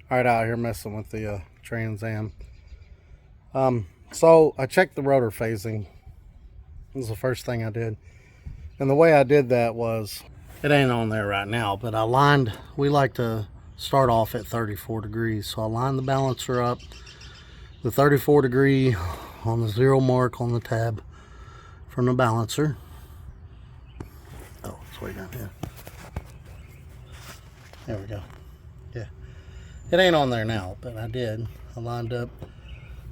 All right, out here messing with the Trams Am. So I checked the rotor phasing. This was the first thing I did. And the way I did that was, it ain't on there right now, but we like to start off at 34 degrees. So I lined the balancer up, the 34 degree on the 0 mark on the tab from the balancer. Oh, it's way down here. There we go. Yeah. It ain't on there now, but I did. I lined up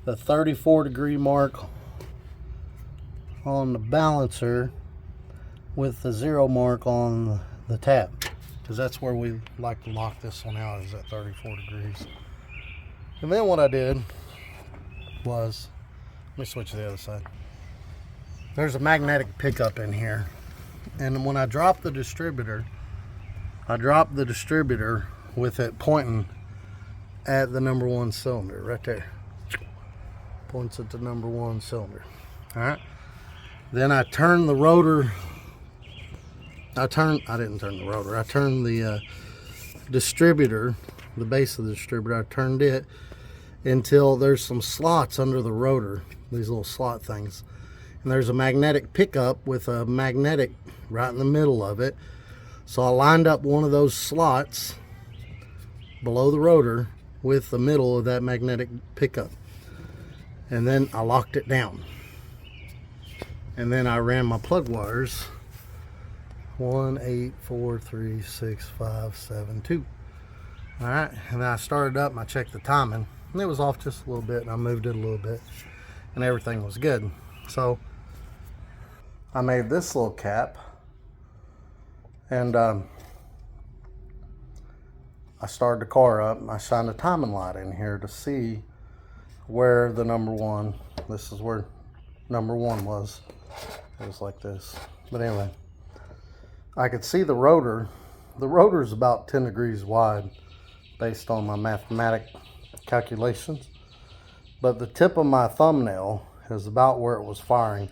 the 34 degree mark on the balancer with the 0 mark on the tab, because that's where we like to lock this one out, is at 34 degrees. And then what I did was, let me switch to the other side. There's a magnetic pickup in here, and when I drop the distributor, with it pointing at the number 1 cylinder right there. Points at the number 1 cylinder. All right. Then I turned the rotor. I turned the distributor, the base of the distributor. I turned it until there's some slots under the rotor, these little slot things. And there's a magnetic pickup with a magnetic right in the middle of it. So I lined up one of those slots below the rotor with the middle of that magnetic pickup. And then I locked it down. And then I ran my plug wires 1, 8, 4, 3, 6, 5, 7, 2. All right, and then I started up and I checked the timing, and it was off just a little bit, and I moved it a little bit, and everything was good. So I made this little cap, and I started the car up, and I shined a timing light in here to see where the number 1, this is where number 1 was. It was like this. But anyway, I could see the rotor. The rotor is about 10 degrees wide based on my mathematic calculations. But the tip of my thumbnail is about where it was firing.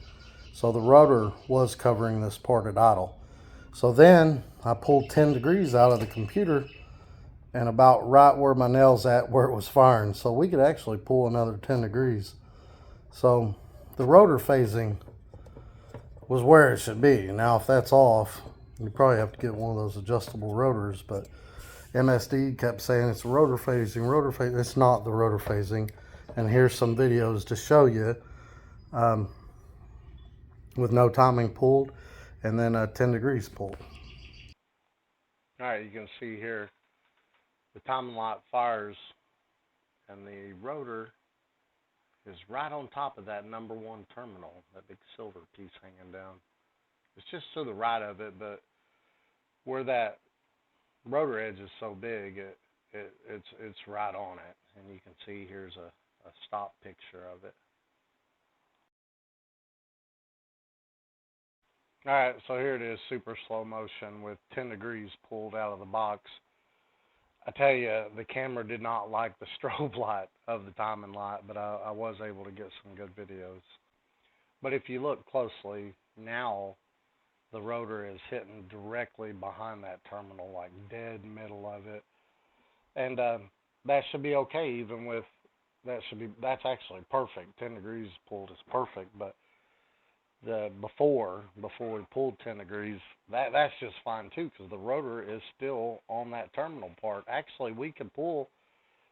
So the rotor was covering this part at idle. So then I pulled 10 degrees out of the computer and about right where my nail's at where it was firing. So we could actually pull another 10 degrees. So the rotor phasing was where it should be. Now if that's off, you probably have to get one of those adjustable rotors, but MSD kept saying it's rotor phasing. It's not the rotor phasing. And here's some videos to show you with no timing pulled and then 10 degrees pulled. All right, you can see here the timing light fires and the rotor is right on top of that number 1 terminal, that big silver piece hanging down. It's just to the right of it, but where that rotor edge is so big, it's right on it. And you can see here's a stop picture of it. All right, so here it is, super slow motion with 10 degrees pulled out of the box. I tell you, the camera did not like the strobe light of the timing light, but I was able to get some good videos. But if you look closely, now the rotor is hitting directly behind that terminal, like dead middle of it. And that should be okay, even with, that's actually perfect. 10 degrees pulled is perfect, but before we pulled 10 degrees, that's just fine too, because the rotor is still on that terminal part. Actually, we could pull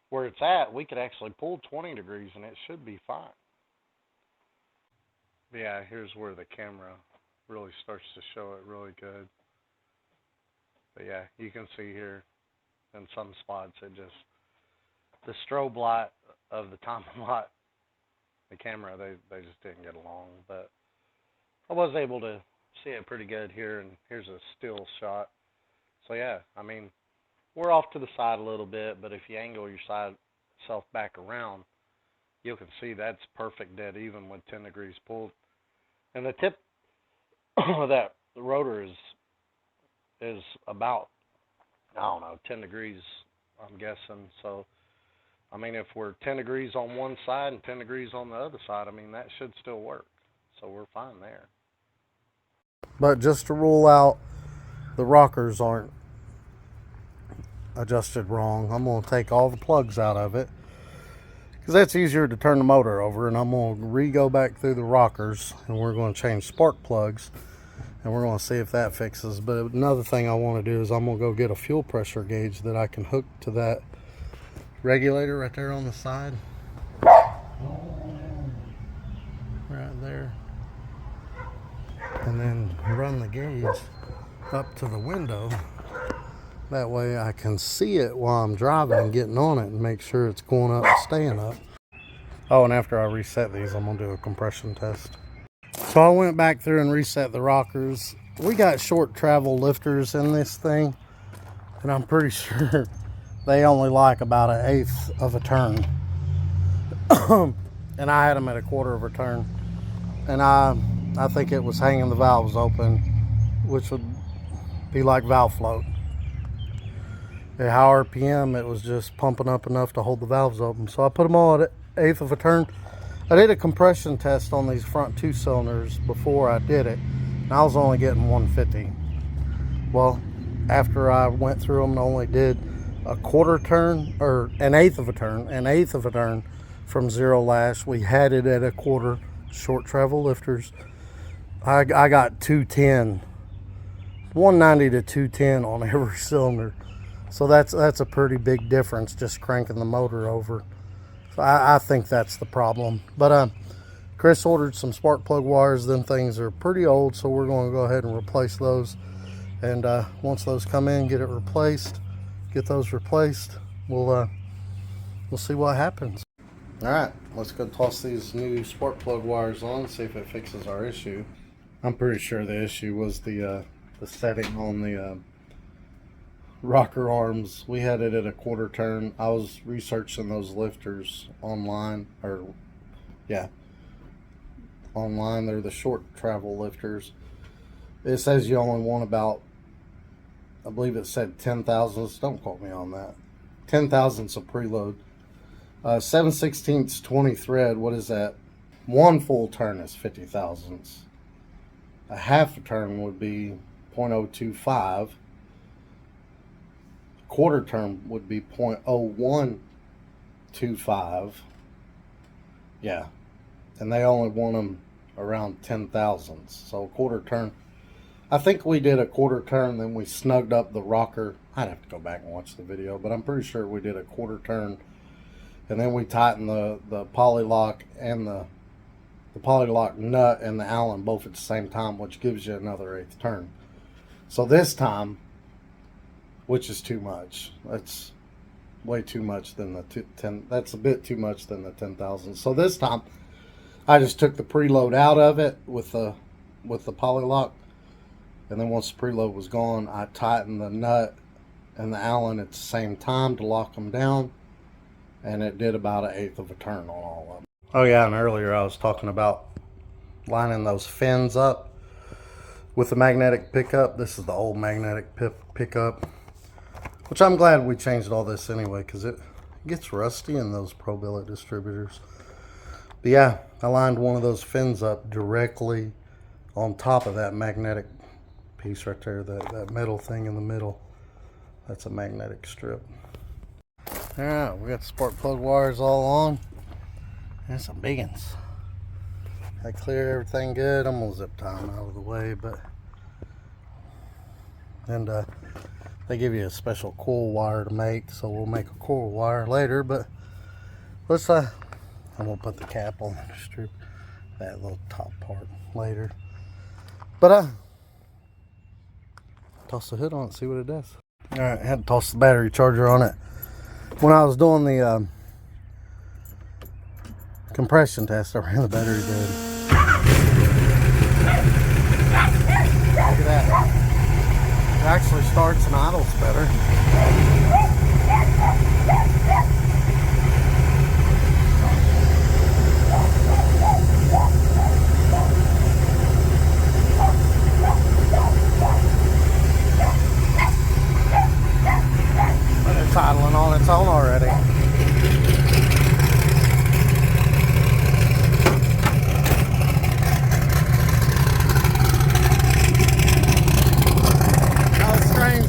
where it's at. We could actually pull 20 degrees and it should be fine. Yeah, here's where the camera really starts to show it really good. But yeah, you can see here in some spots it just, the strobe light of the timing light, the camera, they just didn't get along. But I was able to see it pretty good here, and here's a still shot. So yeah, I mean, we're off to the side a little bit, but if you angle yourself back around, you can see that's perfect dead even with 10 degrees pulled. And the tip of that rotor is about, I don't know, 10 degrees, I'm guessing. So, I mean, if we're 10 degrees on one side and 10 degrees on the other side, I mean, that should still work. So we're fine there. But just to rule out, the rockers aren't adjusted wrong. I'm going to take all the plugs out of it, because that's easier to turn the motor over, and I'm going to re-go back through the rockers, and we're going to change spark plugs, and we're going to see if that fixes. But another thing I want to do is I'm going to go get a fuel pressure gauge that I can hook to that regulator right there on the side. Right there. And then run the gauge up to the window. That way I can see it while I'm driving and getting on it and make sure it's going up and staying up. Oh, and after I reset these, I'm going to do a compression test. So I went back through and reset the rockers. We got short travel lifters in this thing, and I'm pretty sure they only like about 1/8 of a turn. And I had them at 1/4 of a turn. And I think it was hanging the valves open, which would be like valve float. At high RPM, it was just pumping up enough to hold the valves open. So I put them all at 1/8 of a turn. I did a compression test on these front 2 cylinders before I did it, and I was only getting 150. Well, after I went through them and only did a 1/4 turn, or 1/8 of a turn, from 0 lash, we had it at 1/4 short travel lifters. I got 210, 190 to 210 on every cylinder. So that's a pretty big difference just cranking the motor over. So I think that's the problem. But Chris ordered some spark plug wires. Them things are pretty old, so we're going to go ahead and replace those. And once those come in, get those replaced. We'll see what happens. All right, let's go toss these new spark plug wires on, see if it fixes our issue. I'm pretty sure the issue was the setting on the rocker arms. We had it at 1/4 turn. I was researching those lifters online, online. They're the short travel lifters. It says you only want about, I believe it said 10 thousandths. Don't quote me on that. 10 thousandths of preload. 7/16 20 thread. What is that? 1 full turn is 50 thousandths. A half a turn would be 0.025. 1/4 turn would be 0.0125. Yeah, and they only want them around 10 thousandths. So 1/4 turn. I think we did a 1/4 turn, then we snugged up the rocker. I'd have to go back and watch the video, but I'm pretty sure we did a 1/4 turn, and then we tightened the poly lock and the poly lock nut and the Allen both at the same time, which gives you another 1/8 turn. So this time, which is too much. That's way too much than the 10. That's a bit too much than the 10,000. So this time, I just took the preload out of it with the poly lock, and then once the preload was gone, I tightened the nut and the Allen at the same time to lock them down, and it did about 1/8 of a turn on all of them. Oh yeah, and earlier I was talking about lining those fins up with the magnetic pickup. This is the old magnetic pickup, which I'm glad we changed all this anyway, because it gets rusty in those Pro Billet distributors. But yeah, I lined one of those fins up directly on top of that magnetic piece right there, that metal thing in the middle. That's a magnetic strip. All right, we got the spark plug wires all on. There's some big ones. I clear everything good. I'm gonna zip tie them out of the way, and they give you a special coil wire to make, so we'll make a coil wire later. But let's I'm gonna put the cap on the strip, that little top part, later. But toss the hood on it, see what it does. All right, I had to toss the battery charger on it when I was doing the compression test. I ran the battery dead. Look at that. It actually starts and idles better. But it's idling on its own already.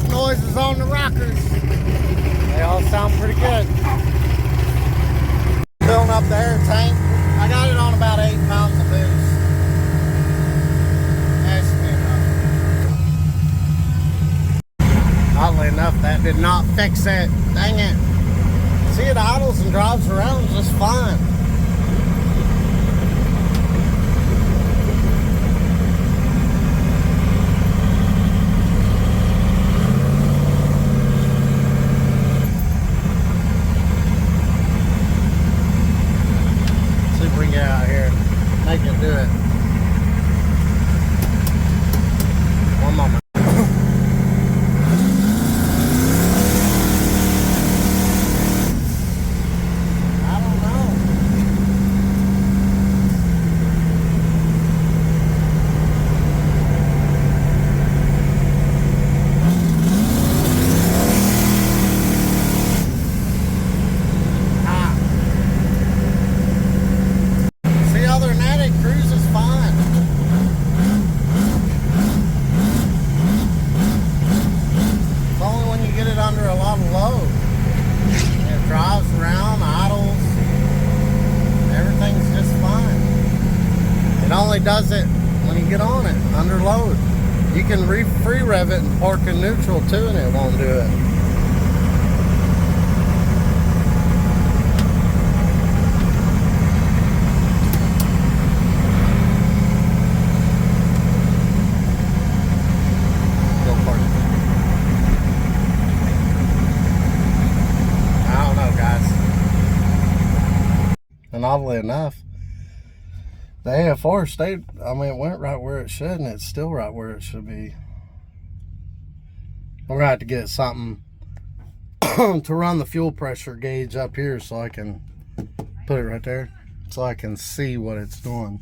Noises on the rockers. See, it idles and drives around just fine. See if we can get out here and make it do it. One moment. Under a lot of load. It drives around, idles, everything's just fine. It only does it when you get on it, under load. You can free rev it and park in neutral too and it won't do it. And oddly enough, the AFR stayed, I mean, it went right where it should, and it's still right where it should be. We're going to have to get something to run the fuel pressure gauge up here so I can put it right there, so I can see what it's doing.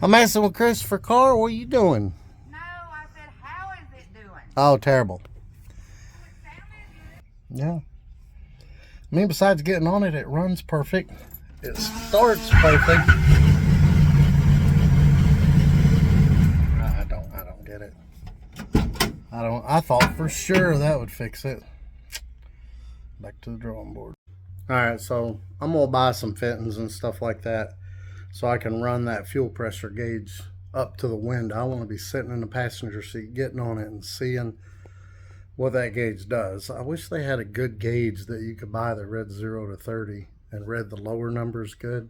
I'm messing with Christopher Carr. What are you doing? No, I said, how is it doing? Oh, terrible. It sounded good. Yeah. I mean, besides getting on it, it runs perfect. It starts perfect. I don't get it. I thought for sure that would fix it. Back to the drawing board. Alright, so I'm gonna buy some fittings and stuff like that so I can run that fuel pressure gauge up to the window. I want to be sitting in the passenger seat, getting on it and seeing what that gauge does. I wish they had a good gauge that you could buy that read 0 to 30 and read the lower numbers good.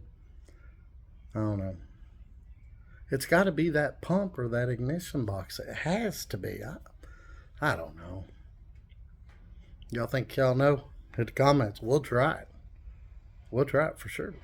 I don't know. It's got to be that pump or that ignition box. It has to be. I don't know. Y'all think y'all know? Hit the comments. We'll try it. We'll try it for sure.